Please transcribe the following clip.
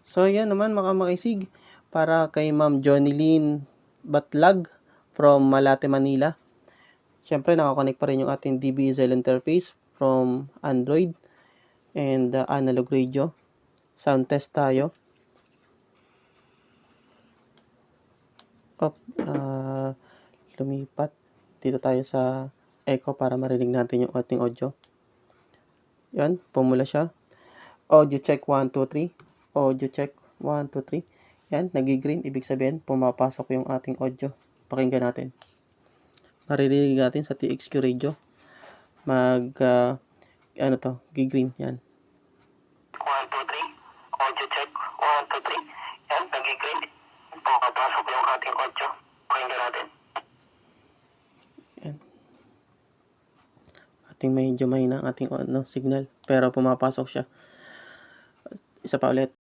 So, yan naman mga makisig. Para kay Ma'am Jonilyn Batlag from Malate, Manila. Siyempre, nakakonect pa rin yung ating DBSL interface from Android and analog radio. Sound test tayo. Lumipat. Dito tayo sa echo para marinig natin yung ating audio. Yan, pumula siya. Audio check 1, 2, 3. Audio check 1, 2, 3. Yan, nag-green. Ibig sabihin, pumapasok yung ating audio. Pakinggan natin. Maririnig natin sa TXQ radio. Gig-green. Yan. 1, 2, 3. Audio check 1, 2, 3. Yan, nag-green. Pumapasok yung ating audio. Pakinggan natin. Yan. Ating medyo mahina ang ating signal. Pero pumapasok siya. Isa pa ulit.